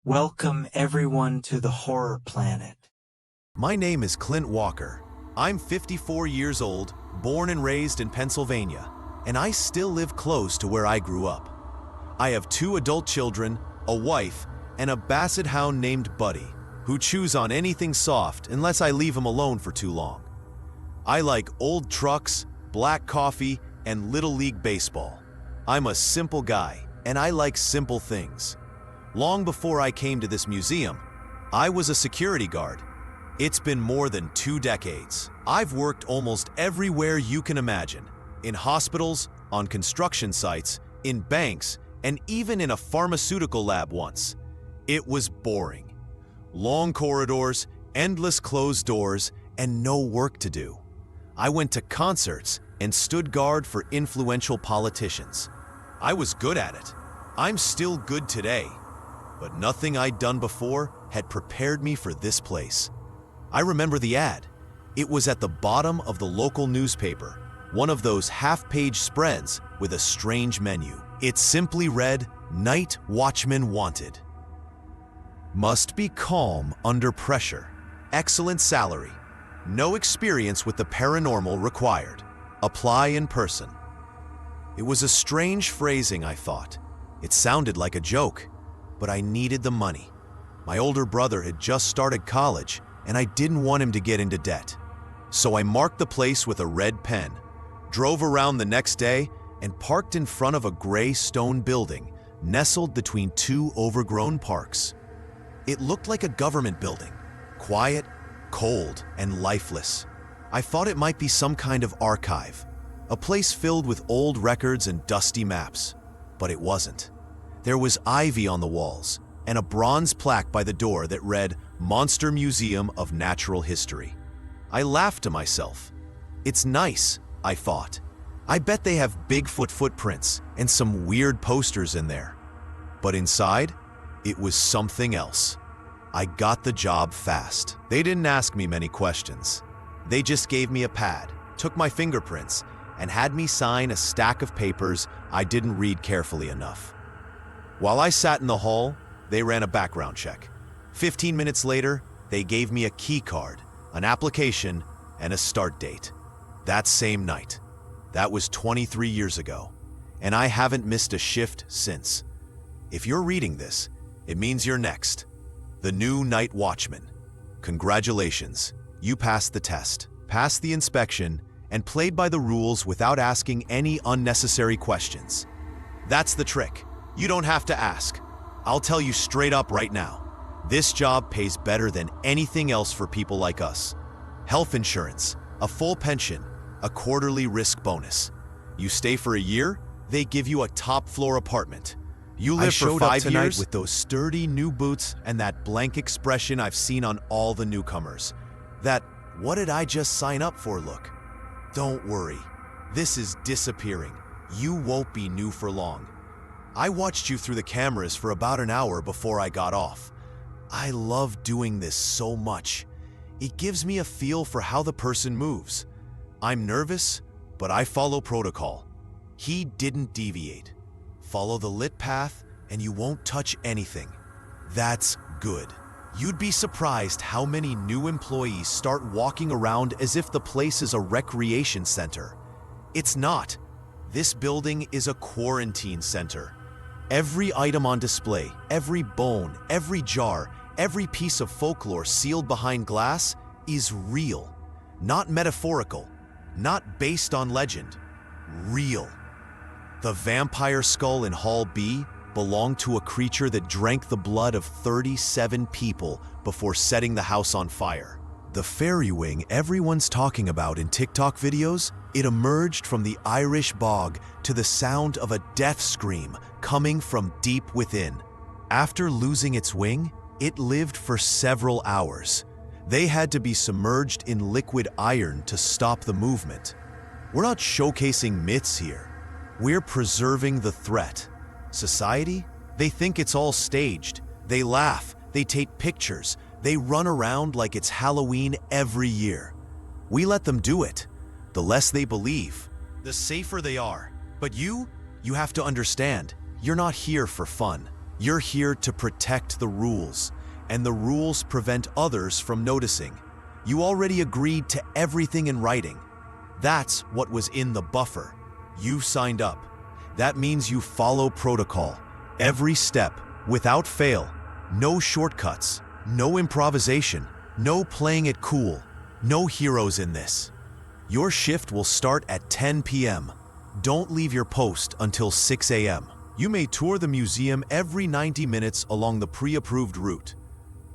Welcome everyone to the Horror Planet. My name is Clint Walker. I'm 54 years old, born and raised in Pennsylvania, and I still live close to where I grew up. I have 2 adult children, a wife, and a basset hound named Buddy, who chews on anything soft unless I leave him alone for too long. I like old trucks, black coffee, and Little League baseball. I'm a simple guy, and I like simple things. Long before I came to this museum, I was a security guard. It's been more than 2 decades. I've worked almost everywhere you can imagine. In hospitals, on construction sites, in banks, and even in a pharmaceutical lab once. It was boring. Long corridors, endless closed doors, and no work to do. I went to concerts and stood guard for influential politicians. I was good at it. I'm still good today. But nothing I'd done before had prepared me for this place. I remember the ad. It was at the bottom of the local newspaper, one of those half-page spreads with a strange menu. It simply read, "Night Watchman Wanted." Must be calm under pressure. Excellent salary. No experience with the paranormal required. Apply in person. It was a strange phrasing, I thought. It sounded like a joke. But I needed the money. My older brother had just started college, and I didn't want him to get into debt. So I marked the place with a red pen, drove around the next day, and parked in front of a gray stone building nestled between 2 overgrown parks. It looked like a government building, quiet, cold, and lifeless. I thought it might be some kind of archive, a place filled with old records and dusty maps, but it wasn't. There was ivy on the walls and a bronze plaque by the door that read, "Monster Museum of Natural History." I laughed to myself. It's nice, I thought. I bet they have Bigfoot footprints and some weird posters in there. But inside, it was something else. I got the job fast. They didn't ask me many questions. They just gave me a pad, took my fingerprints, and had me sign a stack of papers I didn't read carefully enough. While I sat in the hall, they ran a background check. 15 minutes later, they gave me a key card, an application, and a start date. That same night. That was 23 years ago, and I haven't missed a shift since. If you're reading this, it means you're next. The new night watchman. Congratulations, you passed the test, passed the inspection, and played by the rules without asking any unnecessary questions. That's the trick. You don't have to ask. I'll tell you straight up right now. This job pays better than anything else for people like us. Health insurance, a full pension, a quarterly risk bonus. You stay for a year, they give you a top-floor apartment. You live for 5 years with those sturdy new boots and that blank expression I've seen on all the newcomers. That, "What did I just sign up for?" look. Don't worry. This is disappearing. You won't be new for long. I watched you through the cameras for about an hour before I got off. I love doing this so much. It gives me a feel for how the person moves. I'm nervous, but I follow protocol. He didn't deviate. Follow the lit path and you won't touch anything. That's good. You'd be surprised how many new employees start walking around as if the place is a recreation center. It's not. This building is a quarantine center. Every item on display, every bone, every jar, every piece of folklore sealed behind glass is real. Not metaphorical, not based on legend. Real. The vampire skull in Hall B belonged to a creature that drank the blood of 37 people before setting the house on fire. The fairy wing everyone's talking about in TikTok videos, it emerged from the Irish bog to the sound of a death scream coming from deep within. After losing its wing, it lived for several hours. They had to be submerged in liquid iron to stop the movement. We're not showcasing myths here. We're preserving the threat. Society? They think it's all staged. They laugh, they take pictures, they run around like it's Halloween every year. We let them do it. The less they believe, the safer they are. But you have to understand, you're not here for fun. You're here to protect the rules, and the rules prevent others from noticing. You already agreed to everything in writing. That's what was in the buffer. You signed up. That means you follow protocol. Every step, without fail. No shortcuts, no improvisation, no playing it cool. No heroes in this. Your shift will start at 10 p.m. Don't leave your post until 6 a.m. You may tour the museum every 90 minutes along the pre-approved route.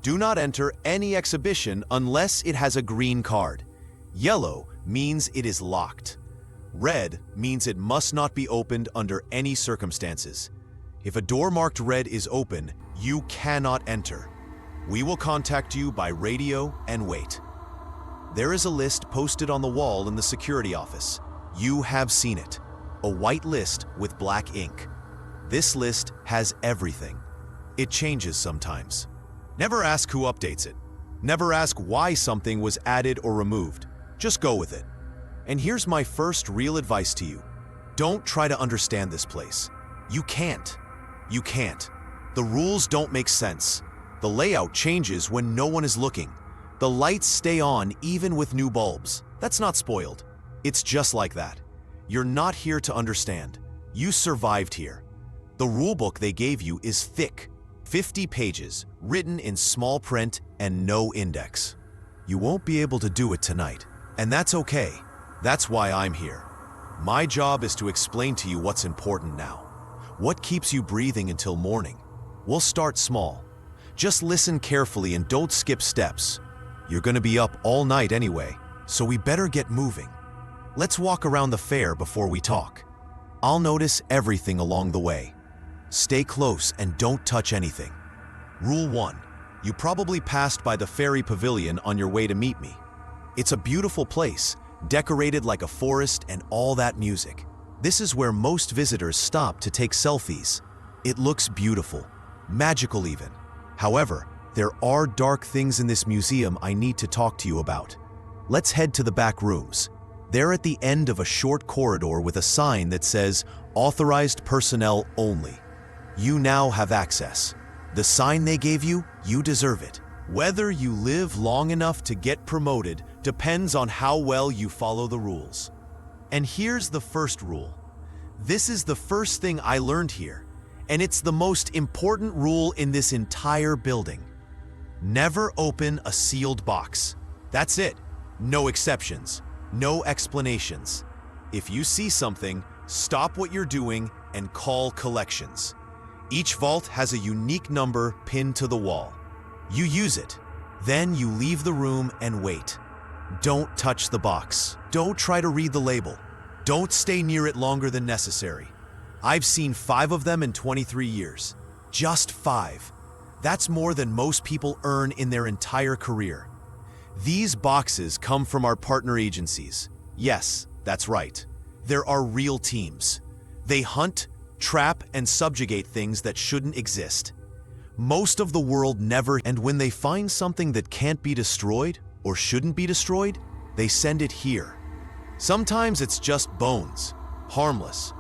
Do not enter any exhibition unless it has a green card. Yellow means it is locked. Red means it must not be opened under any circumstances. If a door marked red is open, you cannot enter. We will contact you by radio and wait. There is a list posted on the wall in the security office. You have seen it. A white list with black ink. This list has everything. It changes sometimes. Never ask who updates it. Never ask why something was added or removed. Just go with it. And here's my first real advice to you. Don't try to understand this place. You can't. You can't. The rules don't make sense. The layout changes when no one is looking. The lights stay on even with new bulbs. That's not spoiled. It's just like that. You're not here to understand. You survived here. The rulebook they gave you is thick, 50 pages, written in small print and no index. You won't be able to do it tonight, and that's okay. That's why I'm here. My job is to explain to you what's important now. What keeps you breathing until morning? We'll start small. Just listen carefully and don't skip steps. You're gonna be up all night anyway, so we better get moving. Let's walk around the fair before we talk. I'll notice everything along the way. Stay close and don't touch anything. Rule 1. You probably passed by the Fairy Pavilion on your way to meet me. It's a beautiful place, decorated like a forest and all that music. This is where most visitors stop to take selfies. It looks beautiful, magical even. However, there are dark things in this museum I need to talk to you about. Let's head to the back rooms. They're at the end of a short corridor with a sign that says, "Authorized personnel only." You now have access. The sign they gave you, you deserve it. Whether you live long enough to get promoted depends on how well you follow the rules. And here's the first rule. This is the first thing I learned here, and it's the most important rule in this entire building. Never open a sealed box. That's it. No exceptions. No explanations. If you see something, stop what you're doing and call collections. Each vault has a unique number pinned to the wall. You use it. Then you leave the room and wait. Don't touch the box. Don't try to read the label. Don't stay near it longer than necessary. I've seen 5 of them in 23 years. Just 5. That's more than most people earn in their entire career. These boxes come from our partner agencies. Yes, that's right. There are real teams. They hunt, trap, and subjugate things that shouldn't exist. Most of the world never, and when they find something that can't be destroyed or shouldn't be destroyed, they send it here. Sometimes it's just bones, harmless.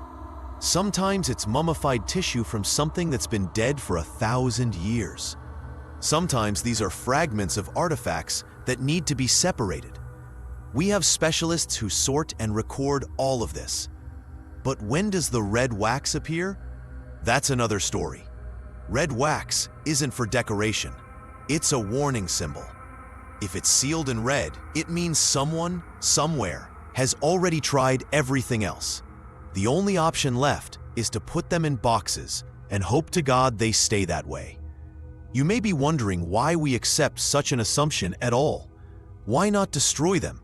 Sometimes it's mummified tissue from something that's been dead for 1,000 years. Sometimes these are fragments of artifacts that need to be separated. We have specialists who sort and record all of this. But when does the red wax appear? That's another story. Red wax isn't for decoration. It's a warning symbol. If it's sealed in red, it means someone, somewhere, has already tried everything else. The only option left is to put them in boxes and hope to God they stay that way. You may be wondering why we accept such an assumption at all. Why not destroy them?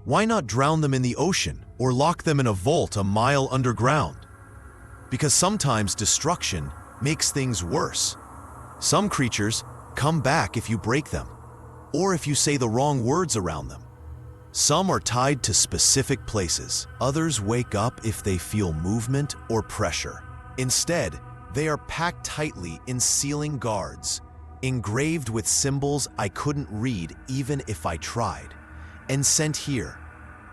Why not drown them in the ocean or lock them in a vault a mile underground? Because sometimes destruction makes things worse. Some creatures come back if you break them, or if you say the wrong words around them. Some are tied to specific places. Others wake up if they feel movement or pressure. Instead, they are packed tightly in sealing guards, engraved with symbols I couldn't read even if I tried, and sent here,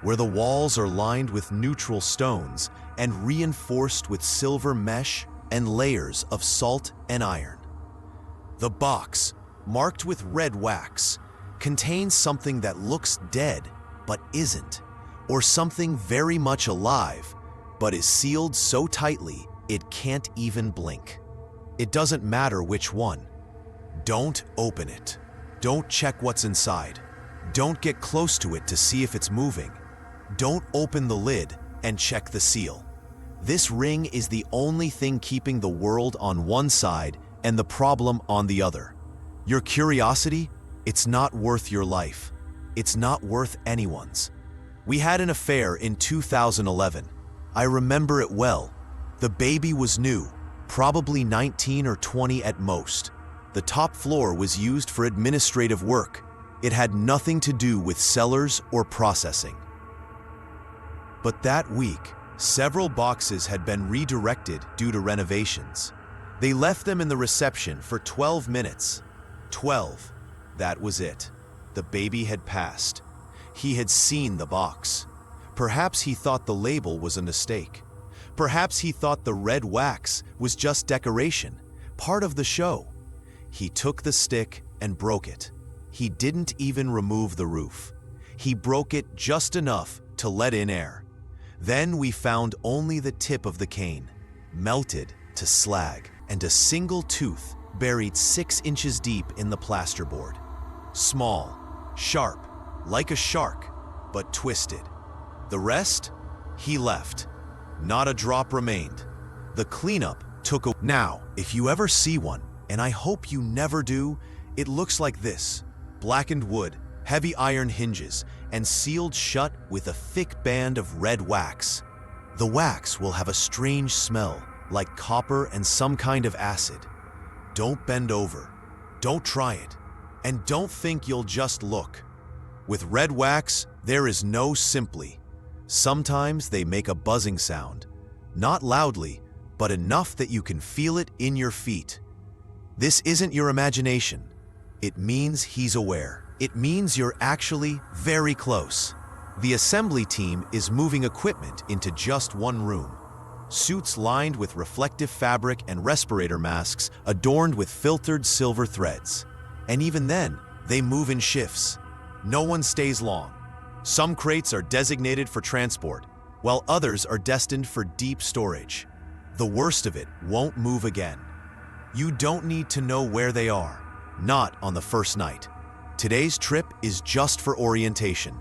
where the walls are lined with neutral stones and reinforced with silver mesh and layers of salt and iron. The box, marked with red wax, contains something that looks dead but isn't, or something very much alive but is sealed so tightly it can't even blink. It doesn't matter which one. Don't open it. Don't check what's inside. Don't get close to it to see if it's moving. Don't open the lid and check the seal. This ring is the only thing keeping the world on one side and the problem on the other. Your curiosity, it's not worth your life. It's not worth anyone's. We had an affair in 2011. I remember it well. The baby was new, probably 19 or 20 at most. The top floor was used for administrative work. It had nothing to do with sellers or processing. But that week, several boxes had been redirected due to renovations. They left them in the reception for 12 minutes. 12. That was it. The baby had passed. He had seen the box. Perhaps he thought the label was a mistake. Perhaps he thought the red wax was just decoration, part of the show. He took the stick and broke it. He didn't even remove the roof. He broke it just enough to let in air. Then we found only the tip of the cane, melted to slag, and a single tooth buried 6 inches deep in the plasterboard. Small, sharp, like a shark, but twisted. The rest? He left. Not a drop remained. The cleanup took a... Now, if you ever see one, and I hope you never do, it looks like this. Blackened wood, heavy iron hinges, and sealed shut with a thick band of red wax. The wax will have a strange smell, like copper and some kind of acid. Don't bend over. Don't try it. And don't think you'll just look. With red wax, there is no simply. Sometimes they make a buzzing sound. Not loudly, but enough that you can feel it in your feet. This isn't your imagination. It means he's aware. It means you're actually very close. The assembly team is moving equipment into just one room. Suits lined with reflective fabric and respirator masks adorned with filtered silver threads. And even then, they move in shifts. No one stays long. Some crates are designated for transport, while others are destined for deep storage. The worst of it won't move again. You don't need to know where they are, not on the first night. Today's trip is just for orientation.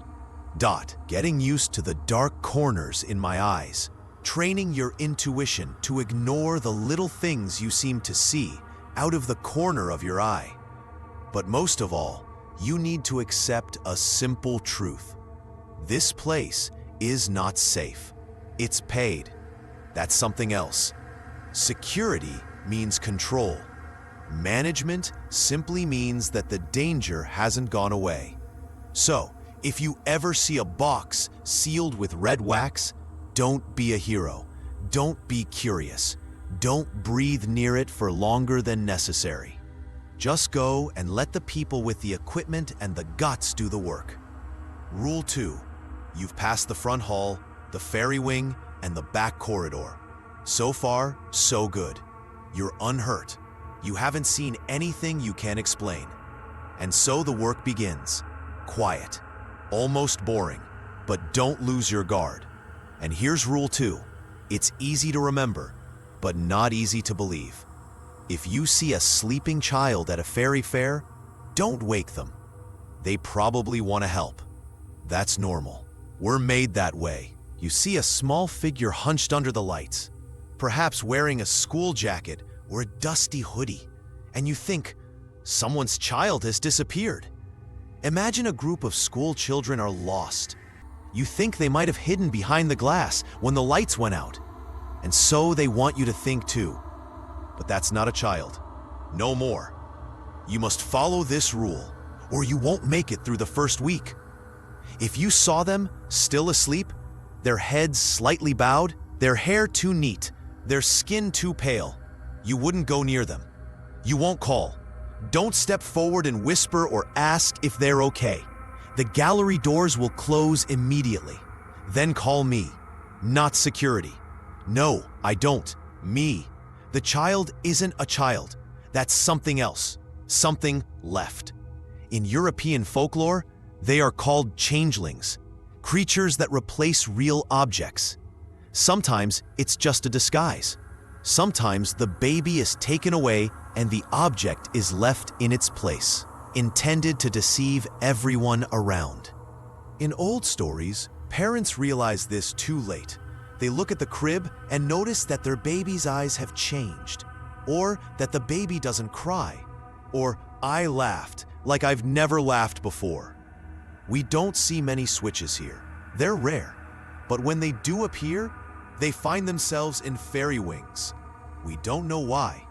Getting used to the dark corners in my eyes, training your intuition to ignore the little things you seem to see out of the corner of your eye. But most of all, you need to accept a simple truth. This place is not safe. It's paid. That's something else. Security means control. Management simply means that the danger hasn't gone away. So, if you ever see a box sealed with red wax, don't be a hero. Don't be curious. Don't breathe near it for longer than necessary. Just go and let the people with the equipment and the guts do the work. Rule 2. You've passed the front hall, the ferry wing, and the back corridor. So far, so good. You're unhurt. You haven't seen anything you can't explain. And so the work begins. Quiet. Almost boring. But don't lose your guard. And here's rule 2. It's easy to remember, but not easy to believe. If you see a sleeping child at a ferry fair, don't wake them. They probably want to help. That's normal. We're made that way. You see a small figure hunched under the lights, perhaps wearing a school jacket or a dusty hoodie, and you think, someone's child has disappeared. Imagine a group of school children are lost. You think they might have hidden behind the glass when the lights went out, and so they want you to think too. But that's not a child. No more. You must follow this rule, or you won't make it through the first week. If you saw them still asleep, their heads slightly bowed, their hair too neat, their skin too pale, you wouldn't go near them. You won't call. Don't step forward and whisper or ask if they're okay. The gallery doors will close immediately. Then call me, not security. No, I don't. Me. The child isn't a child. That's something else, something left. In European folklore, they are called changelings, creatures that replace real objects. Sometimes it's just a disguise. Sometimes the baby is taken away and the object is left in its place, intended to deceive everyone around. In old stories, parents realize this too late. They look at the crib and notice that their baby's eyes have changed, or that the baby doesn't cry, or I laughed like I've never laughed before. We don't see many switches here. They're rare, but when they do appear, they find themselves in fairy wings. We don't know why.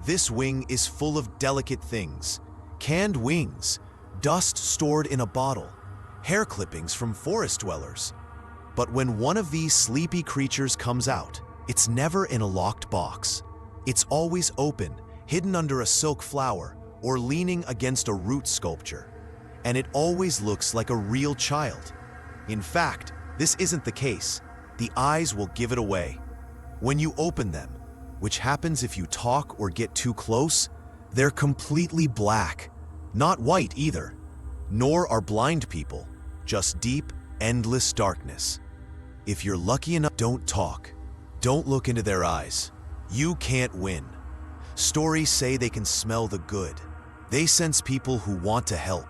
This wing is full of delicate things, canned wings, dust stored in a bottle, hair clippings from forest dwellers. But when one of these sleepy creatures comes out, it's never in a locked box. It's always open, hidden under a silk flower, or leaning against a root sculpture. And it always looks like a real child. In fact, this isn't the case. The eyes will give it away. When you open them, which happens if you talk or get too close, they're completely black. Not white either. Nor are blind people, just deep, endless darkness. If you're lucky enough, don't talk. Don't look into their eyes. You can't win. Stories say they can smell the good. They sense people who want to help.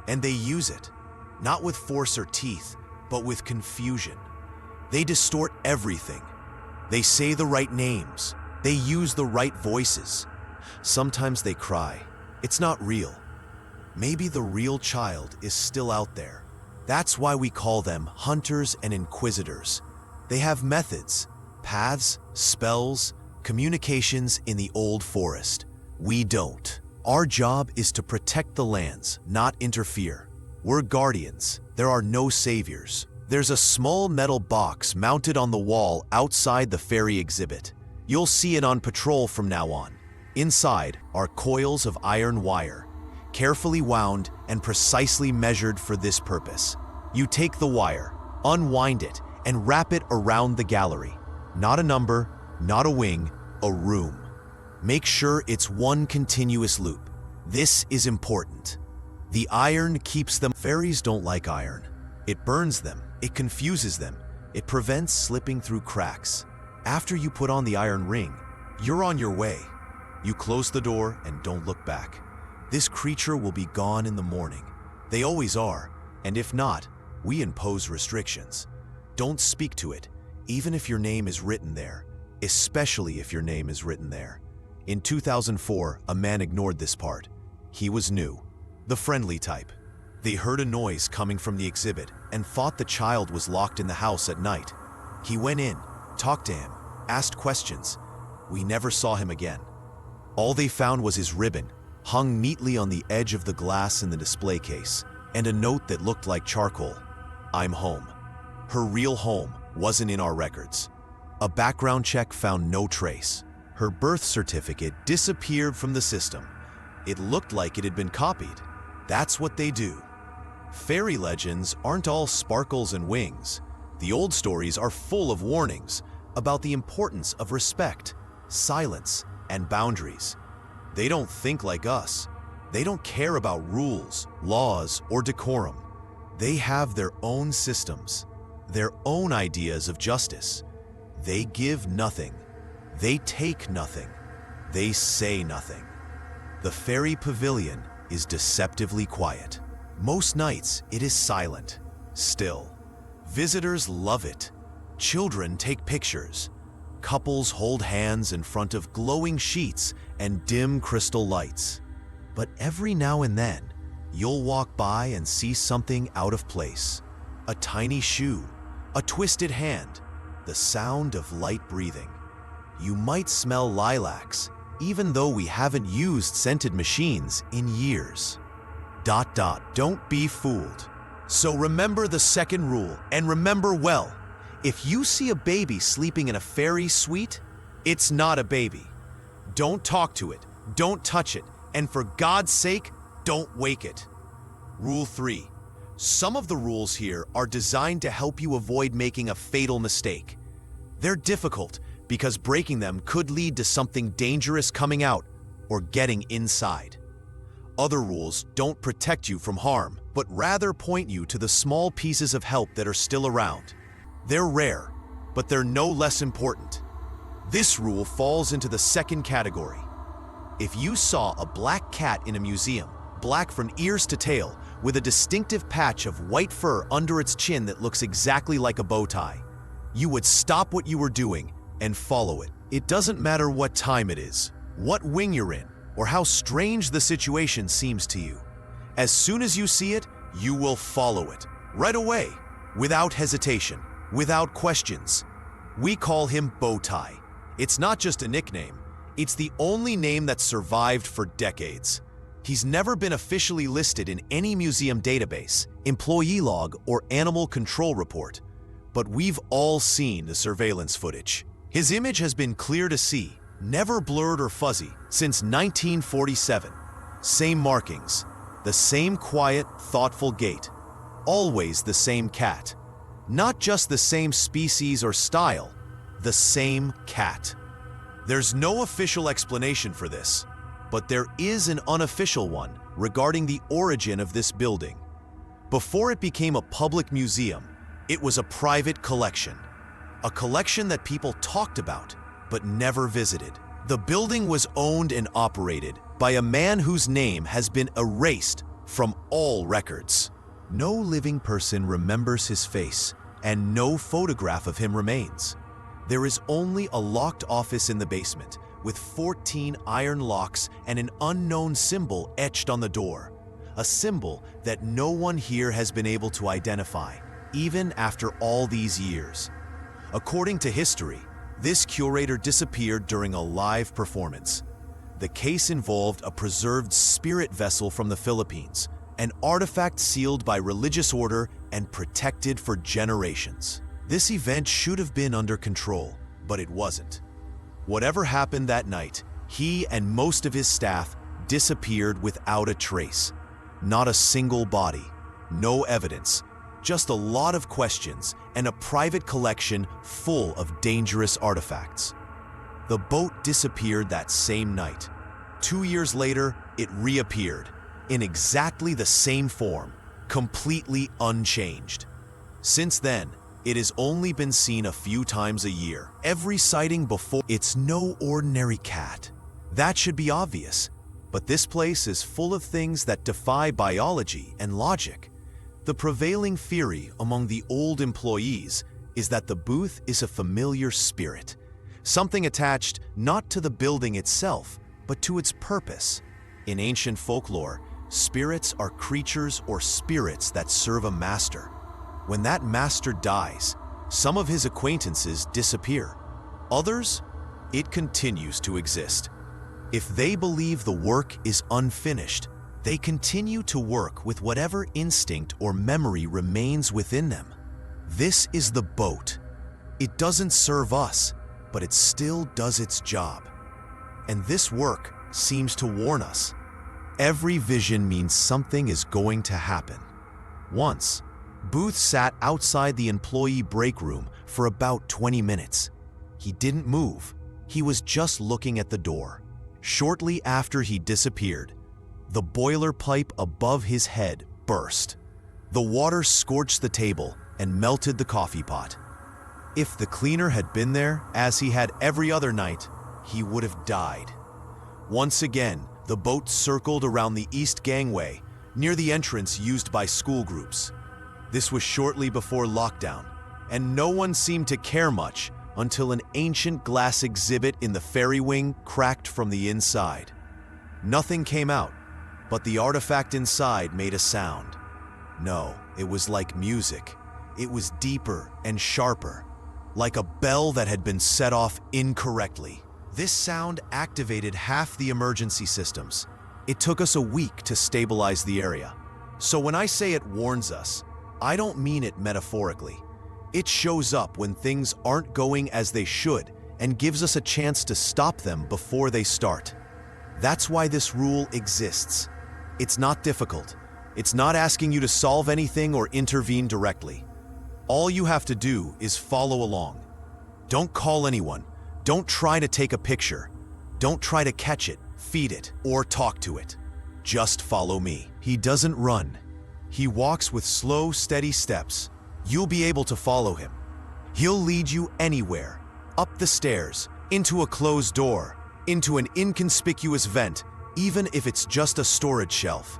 And they use it, not with force or teeth, but with confusion. They distort everything. They say the right names. They use the right voices. Sometimes they cry. It's not real. Maybe the real child is still out there. That's why we call them hunters and inquisitors. They have methods, paths, spells, communications in the old forest. We don't. Our job is to protect the lands, not interfere. We're guardians. There are no saviors. There's a small metal box mounted on the wall outside the fairy exhibit. You'll see it on patrol from now on. Inside are coils of iron wire, carefully wound and precisely measured for this purpose. You take the wire, unwind it, and wrap it around the gallery. Not a number, not a wing, a room. Make sure it's one continuous loop. This is important. The iron keeps them. Fairies don't like iron. It burns them. It confuses them. It prevents slipping through cracks. After you put on the iron ring, you're on your way. You close the door and don't look back. This creature will be gone in the morning. They always are, and if not, we impose restrictions. Don't speak to it, even if your name is written there, especially if your name is written there. In 2004, a man ignored this part. He was new, the friendly type. They heard a noise coming from the exhibit and thought the child was locked in the house at night. He went in, talked to him, asked questions. We never saw him again. All they found was his ribbon, hung neatly on the edge of the glass in the display case, and a note that looked like charcoal. I'm home. Her real home wasn't in our records. A background check found no trace. Her birth certificate disappeared from the system. It looked like it had been copied. That's what they do. Fairy legends aren't all sparkles and wings. The old stories are full of warnings about the importance of respect, silence, and boundaries. They don't think like us. They don't care about rules, laws, or decorum. They have their own systems, their own ideas of justice. They give nothing. They take nothing. They say nothing. The fairy pavilion is deceptively quiet. Most nights, it is silent, still. Visitors love it. Children take pictures. Couples hold hands in front of glowing sheets and dim crystal lights. But every now and then, you'll walk by and see something out of place. A tiny shoe, a twisted hand, the sound of light breathing. You might smell lilacs, even though we haven't used scented machines in years. ... Don't be fooled. So remember the second rule, and remember well. If you see a baby sleeping in a fairy suite, it's not a baby. Don't talk to it, don't touch it, and for God's sake, don't wake it. Rule 3. Some of the rules here are designed to help you avoid making a fatal mistake. They're difficult because breaking them could lead to something dangerous coming out or getting inside. Other rules don't protect you from harm, but rather point you to the small pieces of help that are still around. They're rare, but they're no less important. This rule falls into the second category. If you saw a black cat in a museum, black from ears to tail, with a distinctive patch of white fur under its chin that looks exactly like a bow tie, you would stop what you were doing and follow it. It doesn't matter what time it is, what wing you're in, or how strange the situation seems to you. As soon as you see it, you will follow it, right away, without hesitation, without questions. We call him Bowtie. It's not just a nickname, it's the only name that's survived for decades. He's never been officially listed in any museum database, employee log, or animal control report, but we've all seen the surveillance footage. His image has been clear to see, never blurred or fuzzy, since 1947. Same markings, the same quiet, thoughtful gait, always the same cat. Not just the same species or style, the same cat. There's no official explanation for this, but there is an unofficial one regarding the origin of this building. Before it became a public museum, it was a private collection. A collection that people talked about, but never visited. The building was owned and operated by a man whose name has been erased from all records. No living person remembers his face, and no photograph of him remains. There is only a locked office in the basement, with 14 iron locks and an unknown symbol etched on the door. A symbol that no one here has been able to identify, even after all these years. According to history, this curator disappeared during a live performance. The case involved a preserved spirit vessel from the Philippines, an artifact sealed by religious order and protected for generations. This event should have been under control, but it wasn't. Whatever happened that night, he and most of his staff disappeared without a trace. Not a single body, no evidence, just a lot of questions and a private collection full of dangerous artifacts. The boat disappeared that same night. 2 years later, it reappeared in exactly the same form, completely unchanged. Since then, it has only been seen a few times a year. Every sighting before, it's no ordinary cat. That should be obvious, but this place is full of things that defy biology and logic. The prevailing theory among the old employees is that the booth is a familiar spirit, something attached not to the building itself, but to its purpose. In ancient folklore, spirits are creatures or spirits that serve a master. When that master dies, some of his acquaintances disappear. Others, it continues to exist. If they believe the work is unfinished, they continue to work with whatever instinct or memory remains within them. This is the boat. It doesn't serve us, but it still does its job. And this work seems to warn us. Every vision means something is going to happen. Once, Booth sat outside the employee break room for about 20 minutes. He didn't move. He was just looking at the door. Shortly after he disappeared, the boiler pipe above his head burst. The water scorched the table and melted the coffee pot. If the cleaner had been there, as he had every other night, he would have died. Once again, the boat circled around the east gangway, near the entrance used by school groups. This was shortly before lockdown, and no one seemed to care much until an ancient glass exhibit in the ferry wing cracked from the inside. Nothing came out, but the artifact inside made a sound. No, it was like music. It was deeper and sharper, like a bell that had been set off incorrectly. This sound activated half the emergency systems. It took us a week to stabilize the area. So when I say it warns us, I don't mean it metaphorically. It shows up when things aren't going as they should and gives us a chance to stop them before they start. That's why this rule exists. It's not difficult. It's not asking you to solve anything or intervene directly. All you have to do is follow along. Don't call anyone. Don't try to take a picture. Don't try to catch it, feed it, or talk to it. Just follow me. He doesn't run. He walks with slow, steady steps. You'll be able to follow him. He'll lead you anywhere, up the stairs, into a closed door, into an inconspicuous vent, even if it's just a storage shelf.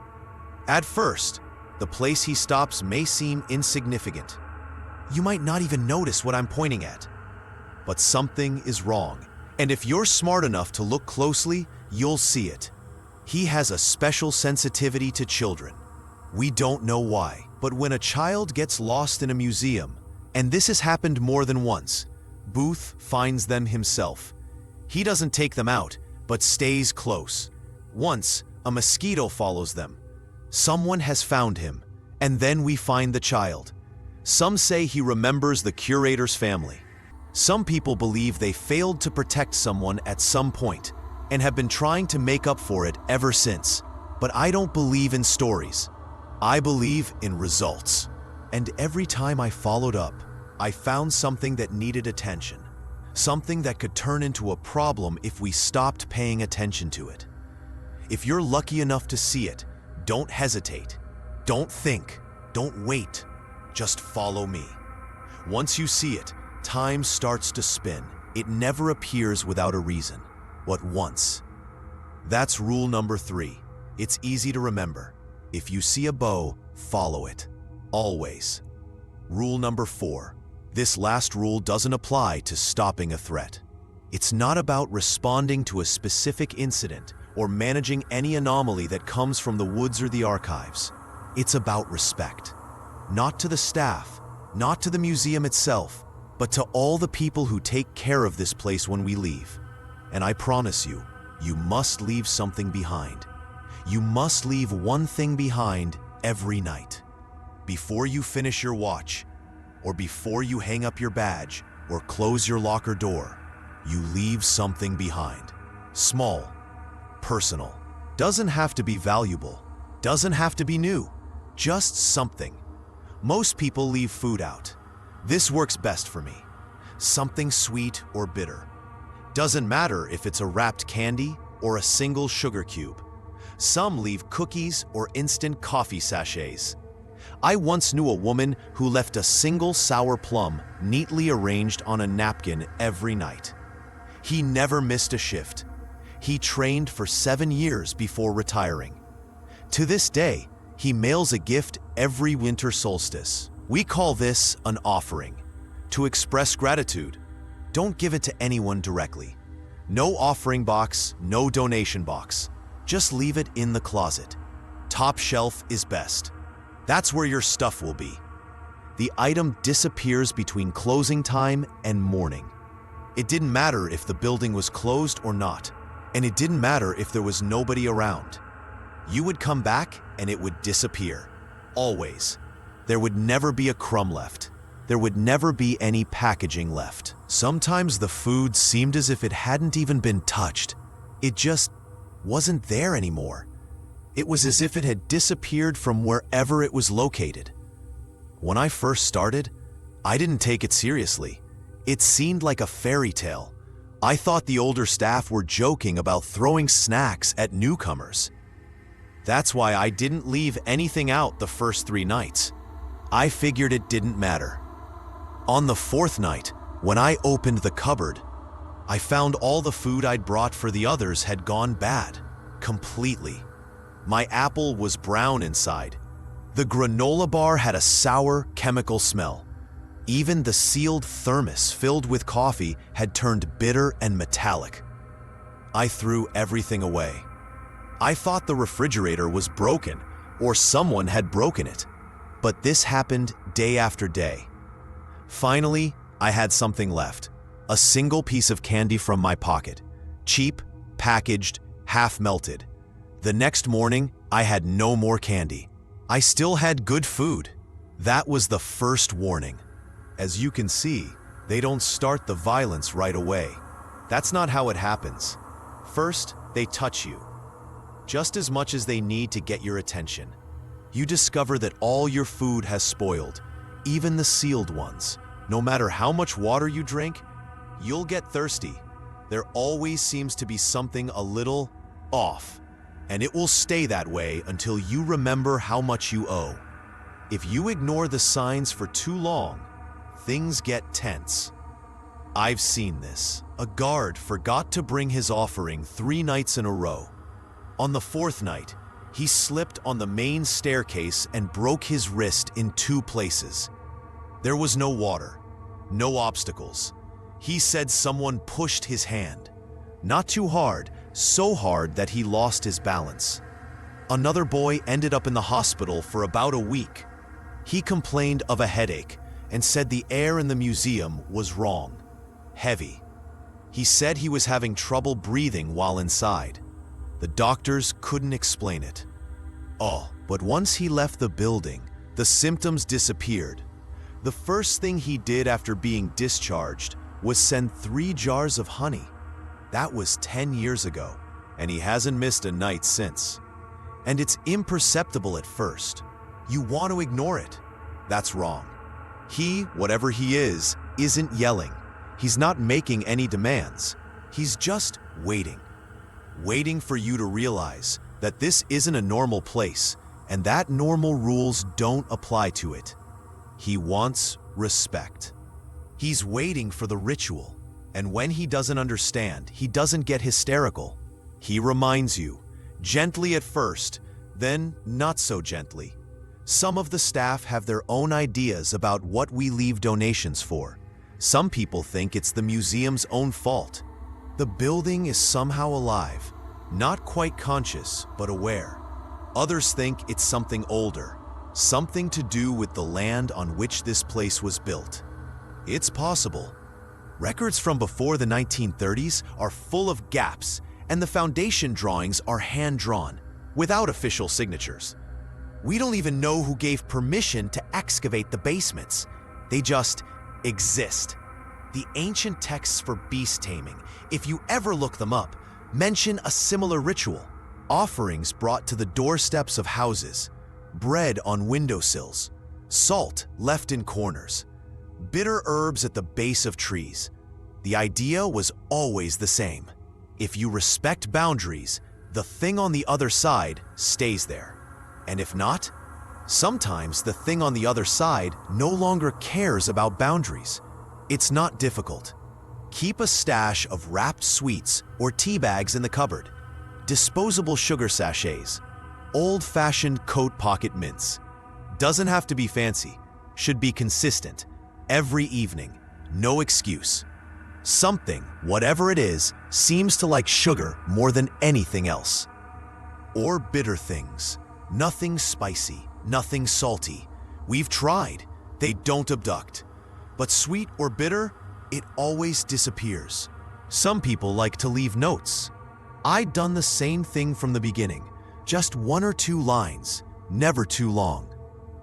At first, the place he stops may seem insignificant. You might not even notice what I'm pointing at. But something is wrong, and if you're smart enough to look closely, you'll see it. He has a special sensitivity to children. We don't know why, but when a child gets lost in a museum, and this has happened more than once, Booth finds them himself. He doesn't take them out, but stays close. Once, a mosquito follows them. Someone has found him, and then we find the child. Some say he remembers the curator's family. Some people believe they failed to protect someone at some point and have been trying to make up for it ever since. But I don't believe in stories. I believe in results. And every time I followed up, I found something that needed attention. Something that could turn into a problem if we stopped paying attention to it. If you're lucky enough to see it, don't hesitate. Don't think. Don't wait. Just follow me. Once you see it, time starts to spin. It never appears without a reason, but once. That's rule number 3. It's easy to remember. If you see a bow, follow it. Always. Rule number 4. This last rule doesn't apply to stopping a threat. It's not about responding to a specific incident or managing any anomaly that comes from the woods or the archives. It's about respect. Not to the staff, not to the museum itself, but to all the people who take care of this place when we leave. And I promise you, you must leave something behind. You must leave one thing behind every night. Before you finish your watch, or before you hang up your badge, or close your locker door, you leave something behind. Small, personal. Doesn't have to be valuable. Doesn't have to be new. Just something. Most people leave food out. This works best for me. Something sweet or bitter. Doesn't matter if it's a wrapped candy or a single sugar cube. Some leave cookies or instant coffee sachets. I once knew a woman who left a single sour plum neatly arranged on a napkin every night. He never missed a shift. He trained for 7 years before retiring. To this day, he mails a gift every winter solstice. We call this an offering. To express gratitude, don't give it to anyone directly. No offering box, no donation box. Just leave it in the closet. Top shelf is best. That's where your stuff will be. The item disappears between closing time and morning. It didn't matter if the building was closed or not, and it didn't matter if there was nobody around. You would come back and it would disappear. Always. There would never be a crumb left. There would never be any packaging left. Sometimes the food seemed as if it hadn't even been touched. It just wasn't there anymore. It was as if it had disappeared from wherever it was located. When I first started, I didn't take it seriously. It seemed like a fairy tale. I thought the older staff were joking about throwing snacks at newcomers. That's why I didn't leave anything out the first 3 nights. I figured it didn't matter. On the 4th night, when I opened the cupboard, I found all the food I'd brought for the others had gone bad, completely. My apple was brown inside. The granola bar had a sour, chemical smell. Even the sealed thermos filled with coffee had turned bitter and metallic. I threw everything away. I thought the refrigerator was broken, or someone had broken it. But this happened day after day. Finally, I had something left. A single piece of candy from my pocket. Cheap, packaged, half melted. The next morning, I had no more candy. I still had good food. That was the first warning. As you can see, they don't start the violence right away. That's not how it happens. First, they touch you. Just as much as they need to get your attention. You discover that all your food has spoiled, even the sealed ones. No matter how much water you drink, you'll get thirsty. there always seems to be something a little off, and it will stay that way until you remember how much you owe. If you ignore the signs for too long, things get tense. I've seen this. A guard forgot to bring his offering 3 nights in a row. On the 4th night, he slipped on the main staircase and broke his wrist in 2 places. There was no water, no obstacles. He said someone pushed his hand. Not too hard, so hard that he lost his balance. Another boy ended up in the hospital for about a week. He complained of a headache and said the air in the museum was wrong, heavy. He said he was having trouble breathing while inside. The doctors couldn't explain it. But once he left the building, the symptoms disappeared. The first thing he did after being discharged was send 3 jars of honey. That was 10 years ago, and he hasn't missed a night since. And it's imperceptible at first. You want to ignore it. That's wrong. He, whatever he is, isn't yelling. He's not making any demands. He's just waiting. Waiting for you to realize that this isn't a normal place and that normal rules don't apply to it. He wants respect. He's waiting for the ritual, and when he doesn't understand, he doesn't get hysterical. He reminds you, gently at first, then not so gently. Some of the staff have their own ideas about what we leave donations for. Some people think it's the museum's own fault. The building is somehow alive, not quite conscious, but aware. Others think it's something older, something to do with the land on which this place was built. It's possible. Records from before the 1930s are full of gaps, and the foundation drawings are hand-drawn, without official signatures. We don't even know who gave permission to excavate the basements. They just exist. The ancient texts for beast taming, if you ever look them up, mention a similar ritual. Offerings brought to the doorsteps of houses, bread on windowsills, salt left in corners, bitter herbs at the base of trees. The idea was always the same. If you respect boundaries, the thing on the other side stays there. And if not, sometimes the thing on the other side no longer cares about boundaries. It's not difficult. Keep a stash of wrapped sweets or tea bags in the cupboard, disposable sugar sachets, old-fashioned coat pocket mints. Doesn't have to be fancy, should be consistent, every evening, no excuse. Something, whatever it is, seems to like sugar more than anything else. Or bitter things. Nothing spicy, nothing salty. We've tried. They don't abduct. But sweet or bitter, it always disappears. Some people like to leave notes. I'd done the same thing from the beginning. Just 1 or 2 lines, never too long.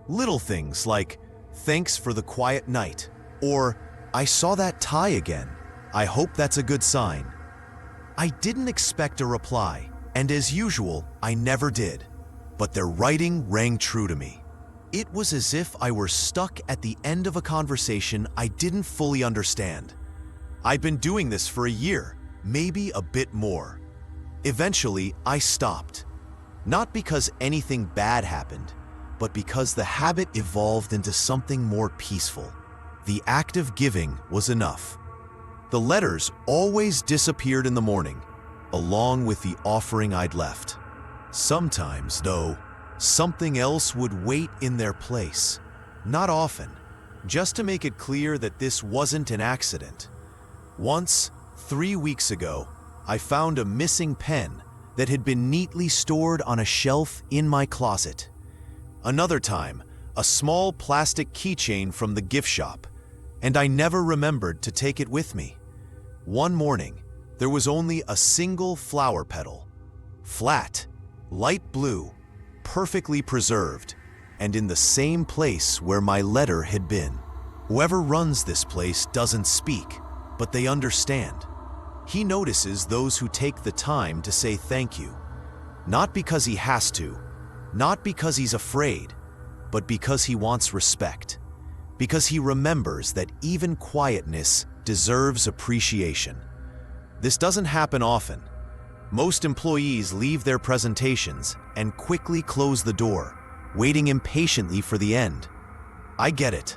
Little things like, "Thanks for the quiet night," or "I saw that tie again. I hope that's a good sign." I didn't expect a reply, and as usual, I never did. But their writing rang true to me. It was as if I were stuck at the end of a conversation I didn't fully understand. I'd been doing this for a year, maybe a bit more. Eventually, I stopped. Not because anything bad happened, but because the habit evolved into something more peaceful. The act of giving was enough. The letters always disappeared in the morning, along with the offering I'd left. Sometimes, though, something else would wait in their place. Not often, just to make it clear that this wasn't an accident. Once, 3 weeks ago, I found a missing pen that had been neatly stored on a shelf in my closet. Another time, a small plastic keychain from the gift shop, and I never remembered to take it with me. One morning, there was only a single flower petal, flat, light blue, perfectly preserved, and in the same place where my letter had been. Whoever runs this place doesn't speak, but they understand. He notices those who take the time to say thank you, not because he has to, not because he's afraid, but because he wants respect, because he remembers that even quietness deserves appreciation. This doesn't happen often. Most employees leave their presentations and quickly close the door, waiting impatiently for the end. I get it.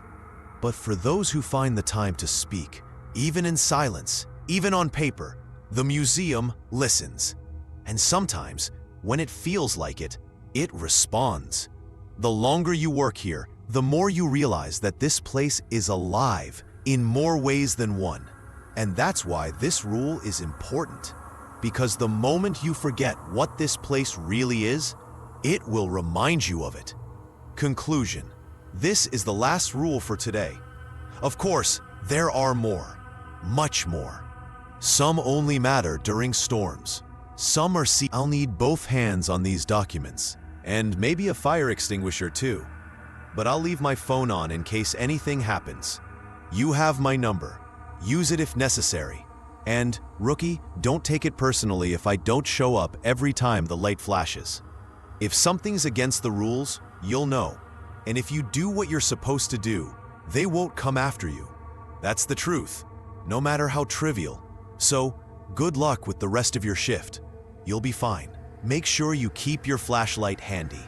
But for those who find the time to speak, even in silence, even on paper, the museum listens. And sometimes, when it feels like it, it responds. The longer you work here, the more you realize that this place is alive in more ways than one. And that's why this rule is important. Because the moment you forget what this place really is, it will remind you of it. Conclusion. This is the last rule for today. Of course, there are more. Much more. Some only matter during storms. Some are I'll need both hands on these documents. And maybe a fire extinguisher too. But I'll leave my phone on in case anything happens. You have my number. Use it if necessary. And, rookie, don't take it personally if I don't show up every time the light flashes. If something's against the rules, you'll know. And if you do what you're supposed to do, they won't come after you. That's the truth, no matter how trivial. So, good luck with the rest of your shift. You'll be fine. Make sure you keep your flashlight handy.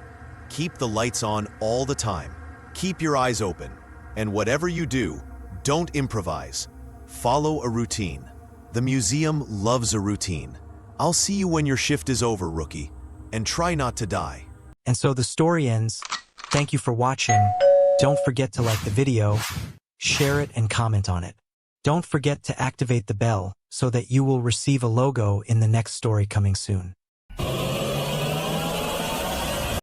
Keep the lights on all the time. Keep your eyes open. And whatever you do, don't improvise. Follow a routine. The museum loves a routine. I'll see you when your shift is over, rookie. And try not to die. And so the story ends. Thank you for watching. Don't forget to like the video, share it, and comment on it. Don't forget to activate the bell so that you will receive a logo in the next story coming soon.